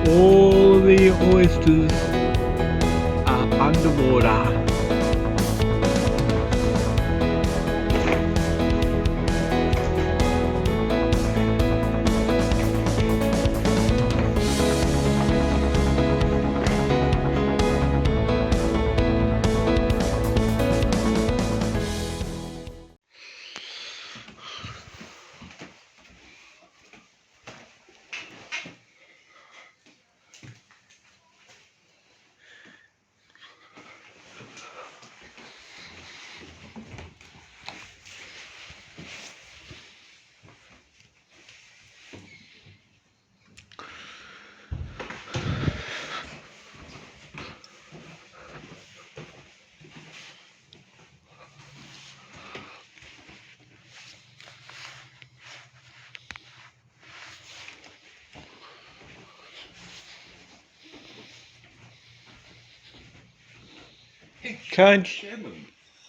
all the oysters are underwater.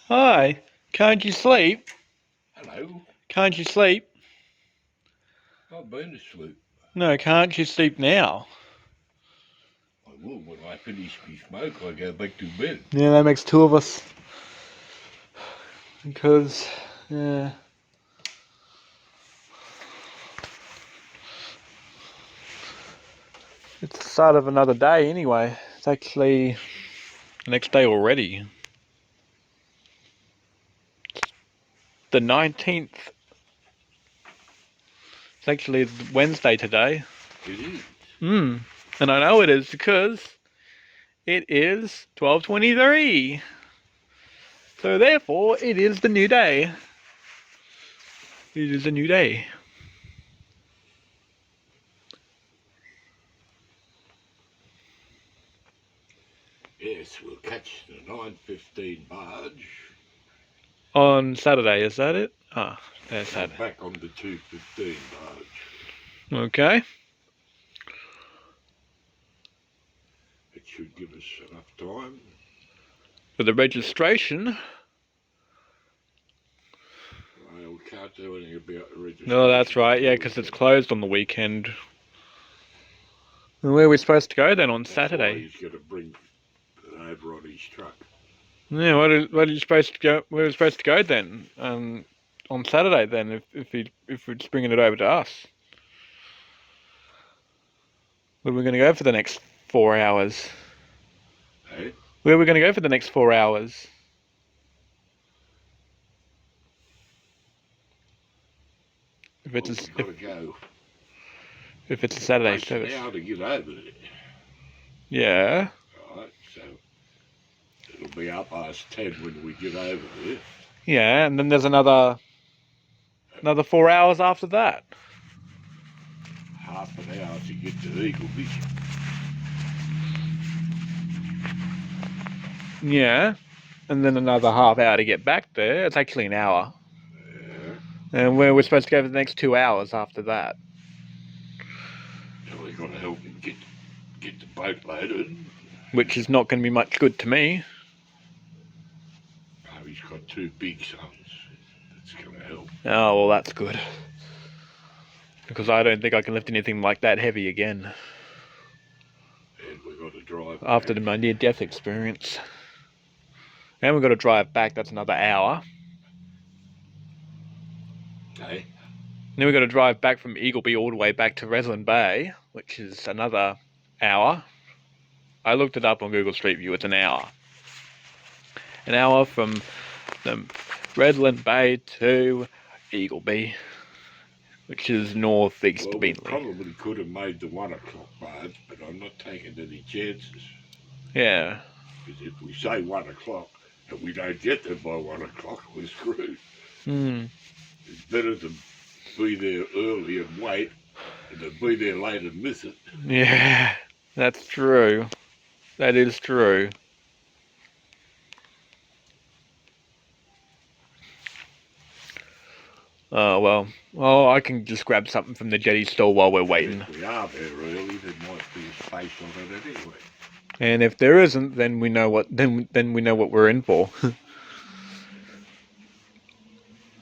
Hi, can't you sleep? Hello. Can't you sleep? I've been asleep. No, can't you sleep now? I will when I finish my smoke. I go back to bed. Yeah, that makes two of us. Because, yeah. It's the start of another day anyway. It's actually the next day already. The 19th. It's actually Wednesday today. It is. And I know it is because it is 12:23. So therefore, it is the new day. It is a new day. Yes, we'll catch the 9:15 barge. On Saturday, is that it? Ah, there's Go Saturday. back on the 2:15 barge. Okay. It should give us enough time. For the registration. Well, we can't do anything about the registration. No, that's right. Yeah, because it's closed on the weekend. And where are we supposed to go then on Saturday? That's why he's got to bring it over on his truck. Yeah, what are you supposed to go? Where are we supposed to go then? On Saturday then, if we're just bringing it over to us. Where are we going to go for the next 4 hours? Hey? Where are we going to go for the next 4 hours? If it's Well, we've got to go. If it's a Saturday Takes service. an hour to get over there. Yeah. Right, so it'll be 10:30 when we get over there. Yeah, and then there's another 4 hours after that. Half an hour to get to Eagleby. Yeah, and then another half hour to get back there. It's actually an hour. Yeah. And we're supposed to go for the next 2 hours after that. So we've got to help him get the boat loaded. Which is not going to be much good to me. Oh, he's got 2 big sons. That's going to help. Oh, well, that's good. Because I don't think I can lift anything like that heavy again. And we've got to drive After back. my near-death experience. And we've got to drive back, that's another hour. Hey? Then we've got to drive back from Eagleby all the way back to Redland Bay, which is another hour. I looked it up on Google Street View, it's an hour. An hour from the Redland Bay to Eagleby, which is northeast Well, we Beanley. probably could have made the 1 o'clock barge, but I'm not taking any chances. Yeah. Because if we say 1 o'clock and we don't get there by 1 o'clock, we're screwed. It's better to be there early and wait than to be there late and miss it. Yeah, that's true. That is true. Oh, well, I can just grab something from the jetty store while we're waiting. If we are there early, there might be a space on it anyway. And if there isn't, then we know what we know what we're in for.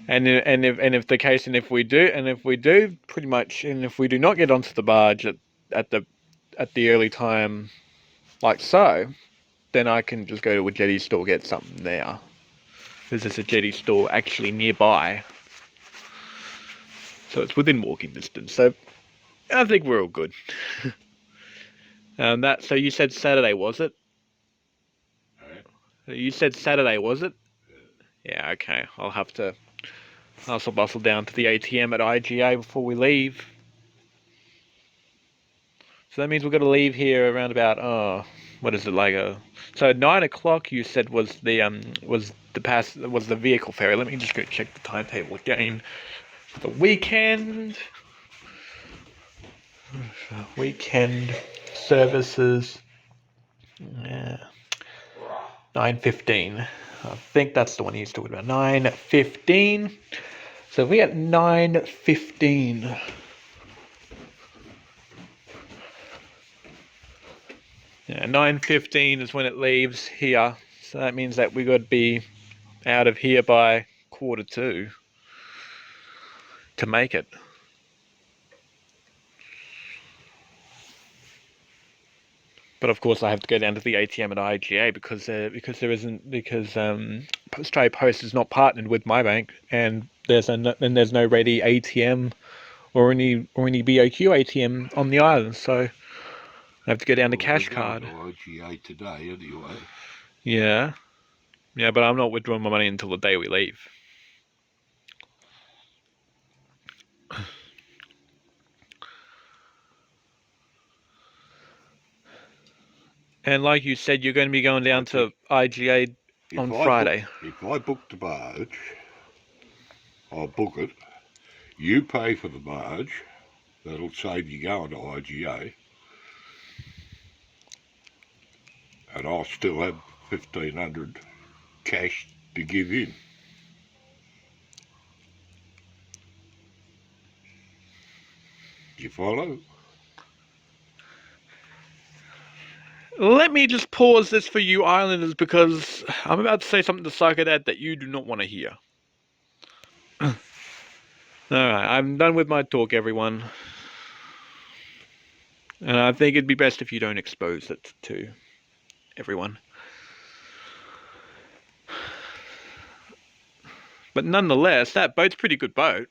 And if the case, and if we do pretty much, and if we do not get onto the barge at at the early time, like so, then I can just go to a Jetty store, get something there. Because there's a Jetty store actually nearby. So it's within walking distance. So I think we're all good. So you said Saturday, was it? You said Saturday, was it? Yeah, okay. I'll have to hustle bustle down to the ATM at IGA before we leave. So that means we've got to leave here around about, what is it, like so 9 o'clock you said was the vehicle ferry. Let me just go check the timetable again for the weekend. Weekend services. Yeah. 9:15. I think that's the one he's talking about. 9:15. So if we at 9:15. Yeah, 9:15 is when it leaves here. So that means that we got to be out of here by 1:45 to make it. But of course, I have to go down to the ATM at IGA because Australia Post is not partnered with my bank, and there's no ready ATM or any BOQ ATM on the island. So I have to go down to cash card. IGA today anyway. Yeah, but I'm not withdrawing my money until the day we leave. And like you said, you're going to be going down to IGA on Friday. If I book the barge, I'll book it. You pay for the barge. That'll save you going to IGA. And I'll still have 1,500 cash to give in. You follow? Let me just pause this for you islanders because I'm about to say something to Psychodad that you do not want to hear. Alright, I'm done with my talk, everyone. And I think it'd be best if you don't expose it to everyone. But nonetheless, that boat's a pretty good boat.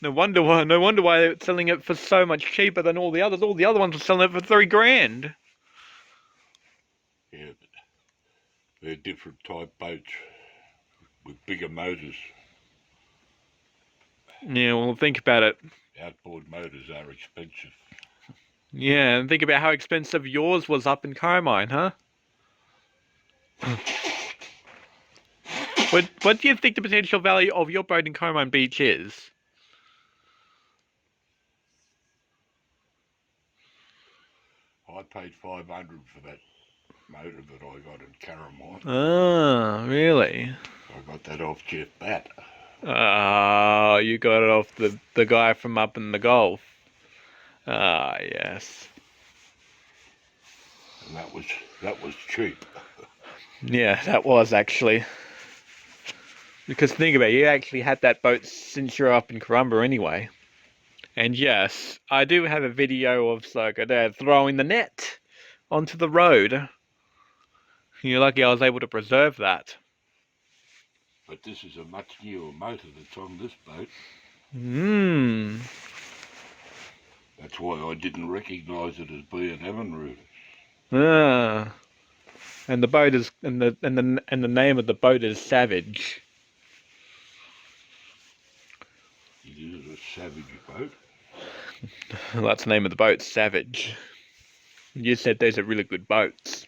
No wonder why they're selling it for so much cheaper than all the others. All the other ones were selling it for $3,000. Yeah, but they're different type boats with bigger motors. Yeah, well, think about it. Outboard motors are expensive. Yeah, and think about how expensive yours was up in Carmine, huh? What do you think the potential value of your boat in Carmine Beach is? I paid $500 for that motor that I got in Carmine. Ah, really? I got that off Jeff Batt. Ah, you got it off the guy from up in the Gulf. Ah, yes. And that was cheap. Yeah, that was actually. Because think about it, you actually had that boat since you're up in Corumba anyway. And yes, I do have a video of Dad throwing the net onto the road. You're lucky I was able to preserve that. But this is a much newer motor that's on this boat. That's why I didn't recognise it as being Evinrude. Ah. And the boat is and the name of the boat is Savage. It is a Savage boat. That's the name of the boat, Savage. You said those are really good boats.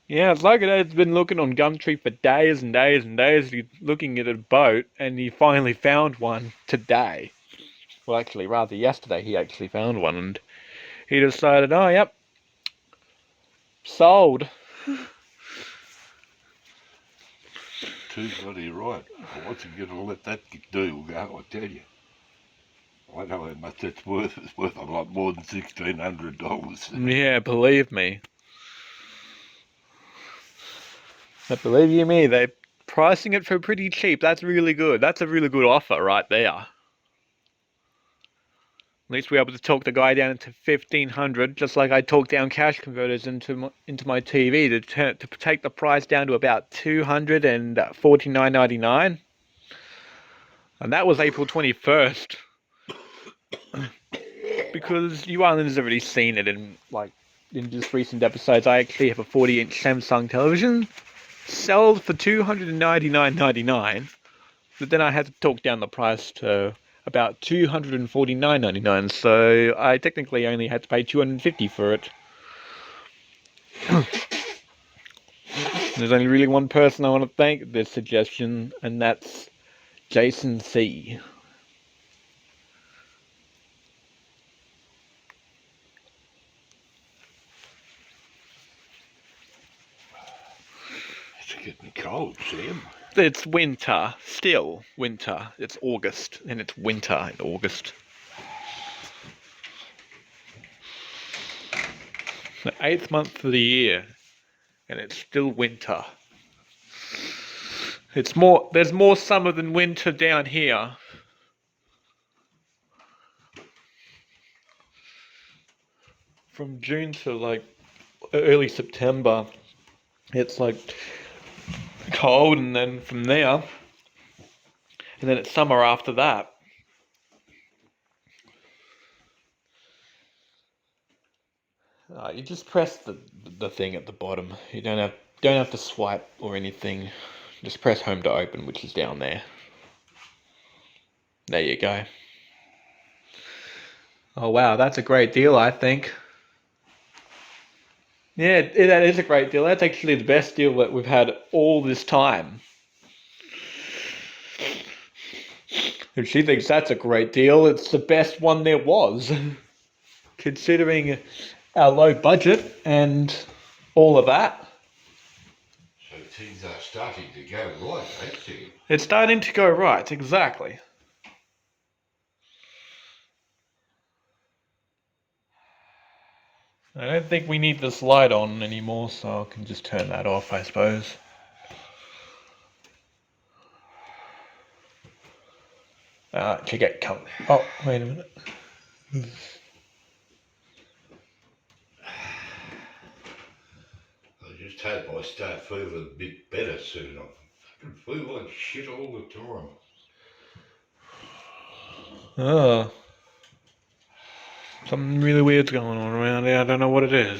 Yeah, it's like it's been looking on Gumtree for days and days and days. He's looking at a boat, and he finally found one today. Well, actually, rather yesterday, he actually found one, and he decided, oh, yep, sold. Too bloody right. What's he going to let that deal go, I tell you. I know how much it's worth. It's worth a lot more than $1,600. Yeah, believe me. But believe you me, they're pricing it for pretty cheap. That's really good. That's a really good offer right there. least we were able to talk the guy down into 1,500, just like I talked down cash converters into my TV to take the price down to about $249.99, and that was April 21st. Because you Islanders have already seen it in just recent episodes. I actually have a 40-inch Samsung television, sold for $299.99, but then I had to talk down the price to about $249.99, so I technically only had to pay $250 for it. There's only really one person I want to thank for this suggestion, and that's Jason C. It's getting cold, Sam. It's winter, still winter. It's August, and it's winter in August. The 8th month of the year, and it's still winter. There's more summer than winter down here. From June to early September, it's cold, and then from there, and then it's summer after that. You just press the thing at the bottom. You don't have to swipe or anything. Just press home to open, which is down there. There you go. Oh wow, that's a great deal, I think. Yeah, that is a great deal. That's actually the best deal that we've had all this time. If she thinks that's a great deal, it's the best one there was. Considering our low budget and all of that. So things are starting to go right, ain't they? It's starting to go right, exactly. I don't think we need this light on anymore, so I can just turn that off, I suppose. To get comfy. Oh, wait a minute. I just hope I start feeling a bit better soon. I can feel like shit all the time. Oh. Something really weird's going on around here. I don't know what it is.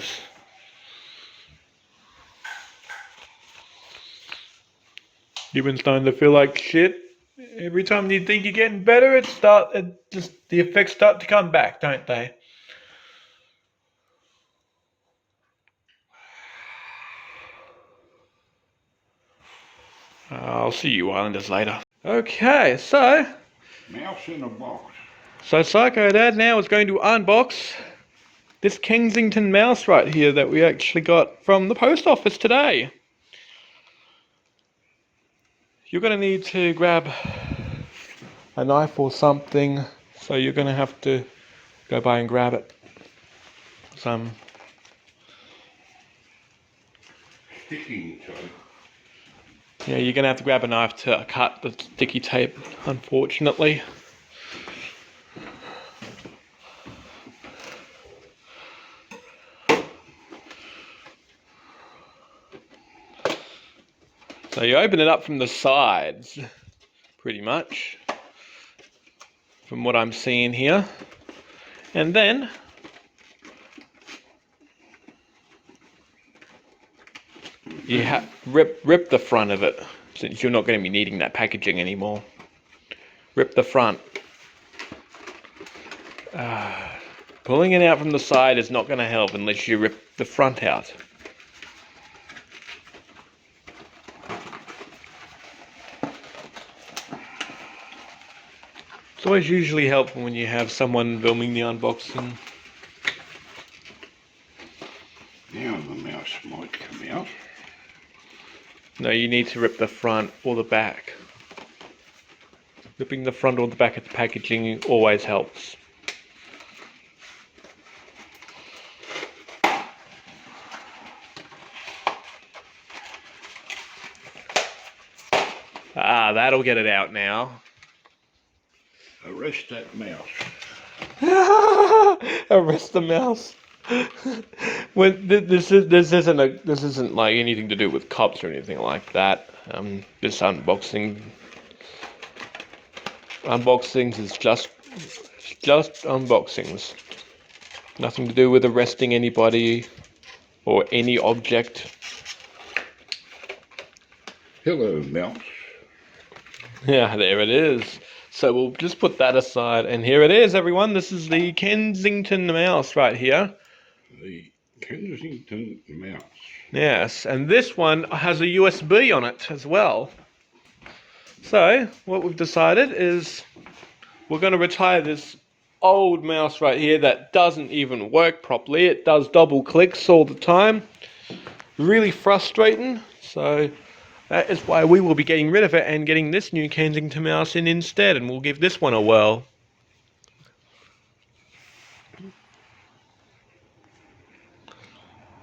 You've been starting to feel like shit. Every time you think you're getting better, the effects start to come back, don't they? I'll see you Islanders later. Okay, so Mouse in a box. So Psycho Dad now is going to unbox this Kensington mouse right here that we actually got from the post office today. You're going to need to grab a knife or something, so you're going to have to go by and grab it. Some Sticking tape. Yeah, you're going to have to grab a knife to cut the sticky tape, unfortunately. So you open it up from the sides, pretty much, from what I'm seeing here. And then you rip the front of it, since you're not going to be needing that packaging anymore. Rip the front. Pulling it out from the side is not going to help unless you rip the front out. It's always usually helpful when you have someone filming the unboxing. Now the mouse might come out. No, you need to rip the front or the back. Ripping the front or the back of the packaging always helps. That'll get it out now. Arrest that mouse. Arrest the mouse. When this isn't like anything to do with cops or anything like that. This unboxings is just unboxings. Nothing to do with arresting anybody or any object. Hello, mouse. Yeah, there it is. So we'll just put that aside, and here it is, everyone. This is the Kensington mouse right here. The Kensington mouse. Yes, and this one has a USB on it as well. So what we've decided is we're going to retire this old mouse right here that doesn't even work properly. It does double clicks all the time. Really frustrating. So that is why we will be getting rid of it and getting this new Kensington mouse in instead, and we'll give this one a whirl.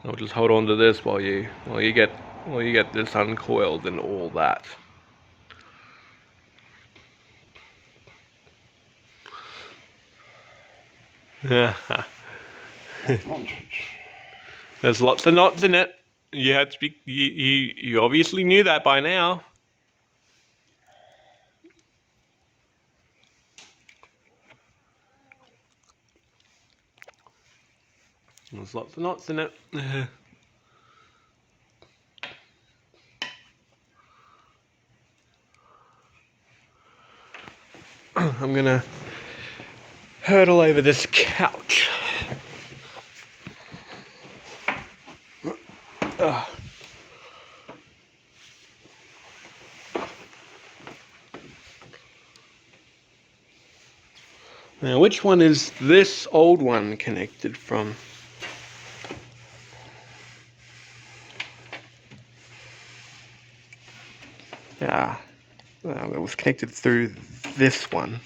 I'll just hold on to this while you get this uncoiled and all that. Yeah. There's lots of knots in it. You had to be. You obviously knew that by now. There's lots of knots in it. I'm gonna hurdle over this couch. Now, which one is this old one connected from? Ah, well, it was connected through this one.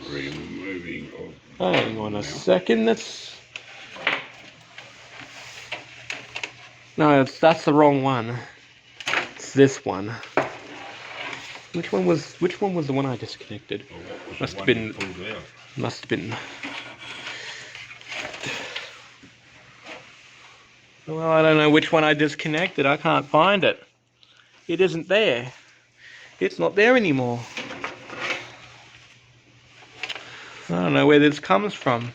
Removing of. Hang on a second. No, that's the wrong one. It's this one. Which one was the one I disconnected? Must have been. Well, I don't know which one I disconnected. I can't find it. It isn't there. It's not there anymore. I don't know where this comes from.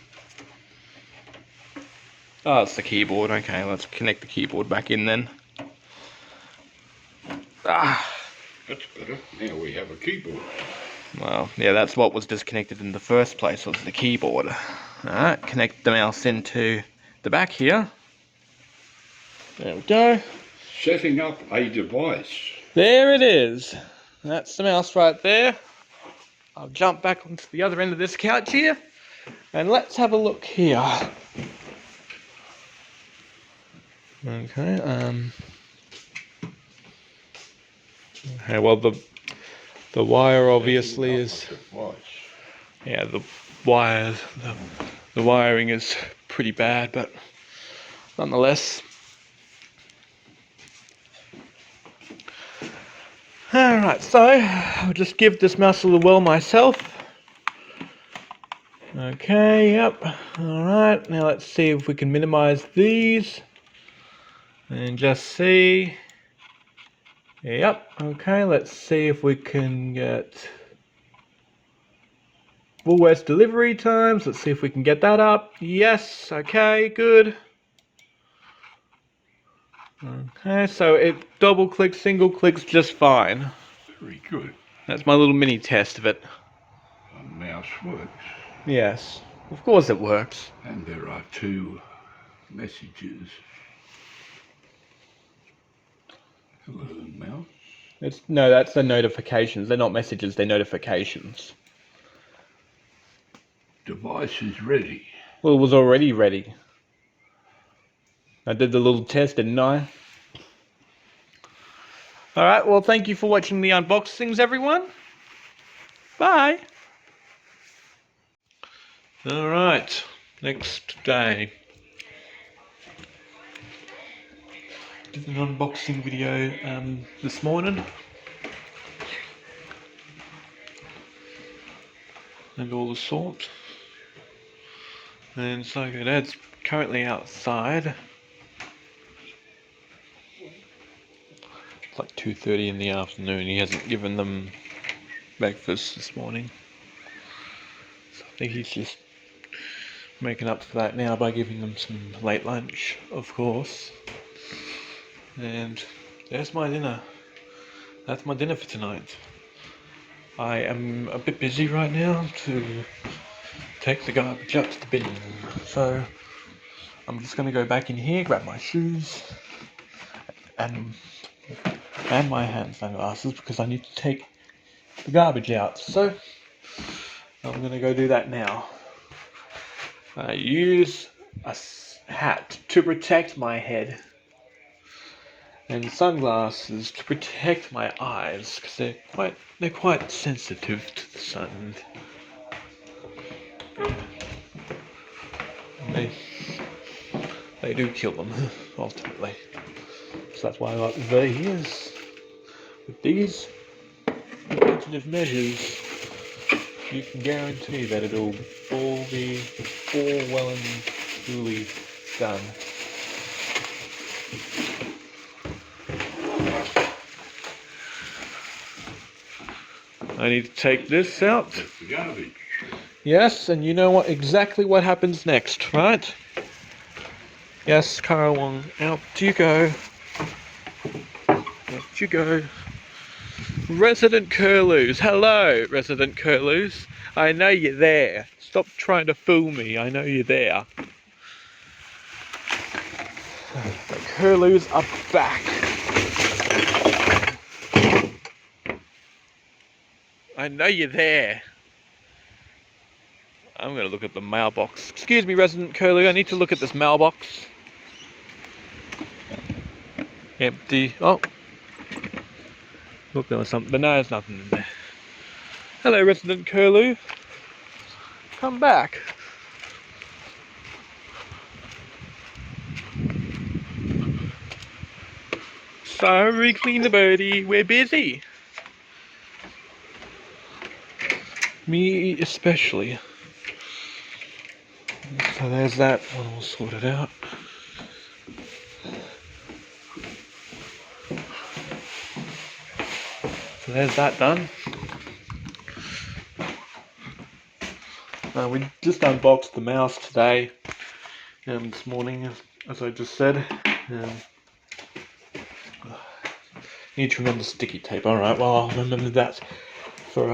Oh, it's the keyboard. Okay, let's connect the keyboard back in then. Ah. That's better. Now we have a keyboard. Well, yeah, that's what was disconnected in the first place, was the keyboard. Alright, connect the mouse into the back here. There we go. Setting up a device. There it is. That's the mouse right there. I'll jump back onto the other end of this couch here, and let's have a look here. Okay, okay, well the wire obviously is, yeah, the wiring is pretty bad, but nonetheless. Alright, so I'll just give this mouse a little whirl myself. Okay, yep. Alright, now let's see if we can minimize these. And just see. Yep, okay, let's see if we can get Woolworths delivery times. Let's see if we can get that up. Yes, okay, good. Okay, so it double clicks, single clicks just fine. Very good. That's my little mini test of it. A mouse works. Yes, of course it works. And there are two messages. Hello, mouse. No, that's the notifications. They're not messages, they're notifications. Device is ready. Well, it was already ready. I did the little test, didn't I? Alright, well, thank you for watching the unboxings, everyone. Bye. Alright, next day. Did an unboxing video this morning. and all the sort. And so Dad's currently outside. It's like 2:30 in the afternoon. He hasn't given them breakfast this morning. So I think he's just making up for that now by giving them some late lunch, of course. And there's my dinner. That's my dinner for tonight. I am a bit busy right now to take the garbage up to the bin. So I'm just going to go back in here, grab my shoes and my hand sunglasses because I need to take the garbage out. So I'm going to go do that now. I use a hat to protect my head and sunglasses to protect my eyes because they're quite sensitive to the sun. And they do kill them ultimately. So that's why I like these. With these preventative measures, you can guarantee that it'll all be well and truly done. I need to take this out. That's the garbage. Yes, and you know exactly what happens next, right? Yes, Karawong, out you go. Out you go. Resident Curlews. Hello, Resident Curlews. I know you're there. Stop trying to fool me. I know you're there. The Curlews are back. I know you're there. I'm going to look at the mailbox. Excuse me, Resident Curlew. I need to look at this mailbox. Empty. Oh. Look, there was something, but no, there's nothing in there. Hello, Resident Curlew. Come back. Sorry, clean the birdie. We're busy. Me especially. So there's that one all sorted out. So there's that done. We just unboxed the mouse today and this morning, as I just said. Need to remember sticky tape. Alright, well I'll remember that for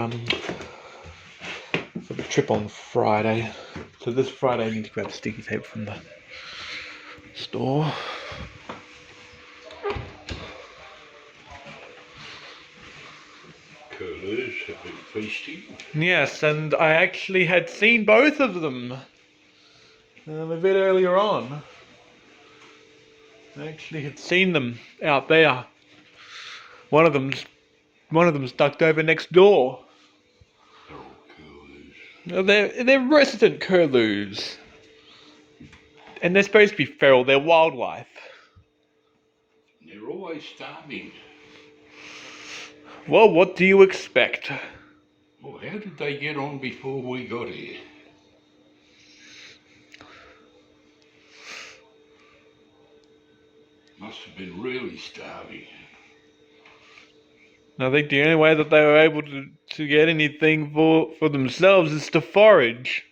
the trip on Friday. So this Friday I need to grab sticky tape from the store. Curlews have been feasting. Yes, and I actually had seen both of them a bit earlier on. I actually had seen them out there. One of them's ducked over next door. Curlews. They're resident curlews, and they're supposed to be feral. They're wildlife. They're always starving. Well, what do you expect? Well, how did they get on before we got here? Must have been really starving. I think the only way that they were able to get anything for themselves is to forage.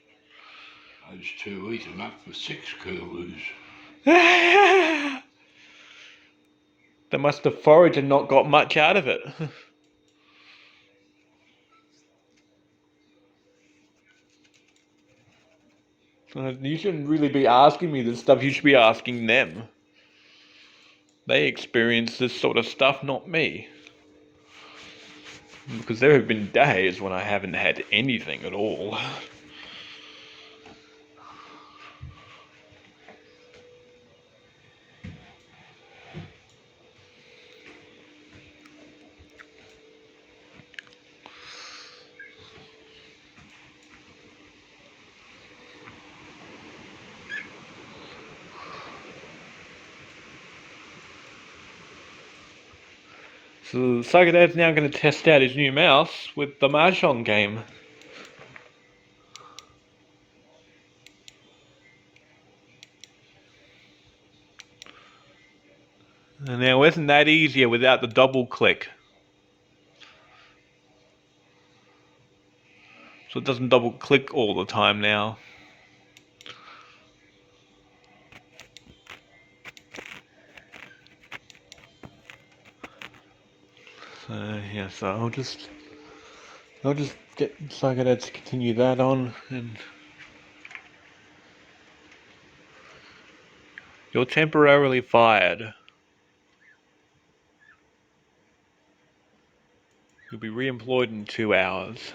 Those two eat enough for 6 curlews. They must have foraged and not got much out of it. You shouldn't really be asking me this stuff, you should be asking them. They experience this sort of stuff, not me. Because there have been days when I haven't had anything at all. So Psychodad's now going to test out his new mouse with the Mahjong game. And now isn't that easier without the double click? So it doesn't double click all the time now. So yeah, so I'll just get Psychedad to continue that on, and you're temporarily fired. You'll be re-employed in 2 hours.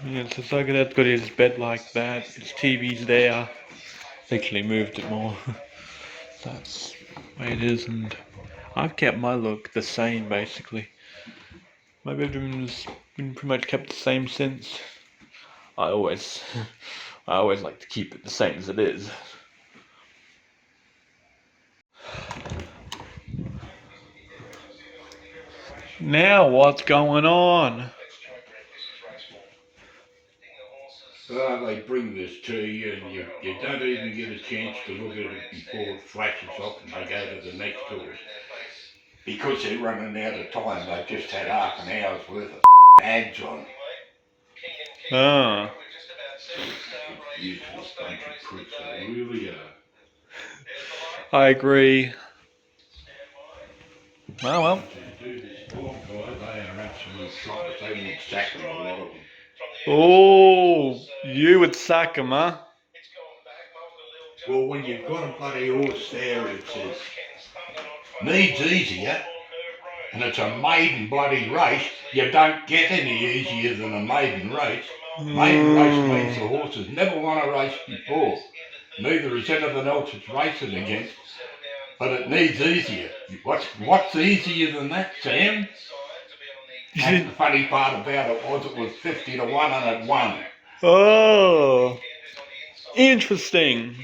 Yeah, so Psychedad's got his bed like that, his TV's there. Actually moved it more. That's the way it is, and I've kept my look the same basically. My bedroom's been pretty much kept the same since. I always like to keep it the same as it is. Now what's going on? They bring this to you and you don't even get a chance to look at it before it flashes off and they go to the next horse. Because they're running out of time, they've just had half an hour's worth of ads on. Ah. Useless bunch of pricks, they really are. I agree. Oh well. They are absolute shockers. They won't sack them, a lot of them. Oh, you would sack him, huh? Well, when you've got a bloody horse there, it says, needs easier, and it's a maiden bloody race, you don't get any easier than a maiden race. Maiden race means the horse has never won a race before. Neither is anything else it's racing against, but it needs easier. What's easier than that, Sam? And the funny part about it was 50 to 1 and it won. Oh, interesting.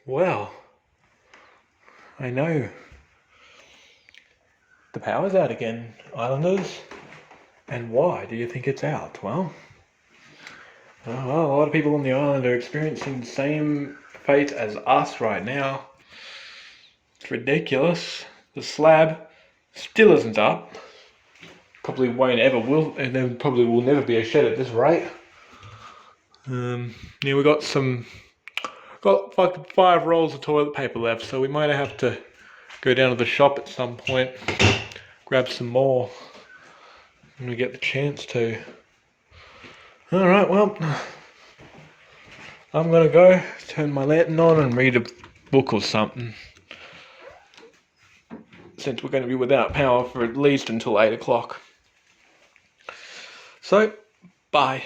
Well, I know. The power's out again, Islanders. And why do you think it's out? Well, a lot of people on the island are experiencing the same fate as us right now. It's ridiculous. The slab still isn't up. Probably won't ever will, and there probably will never be a shed at this rate. Yeah, we got like 5 rolls of toilet paper left, so we might have to go down to the shop at some point, grab some more when we get the chance to. Alright, well, I'm gonna go turn my lantern on and read a book or something, since we're going to be without power for at least until 8 o'clock. So, bye.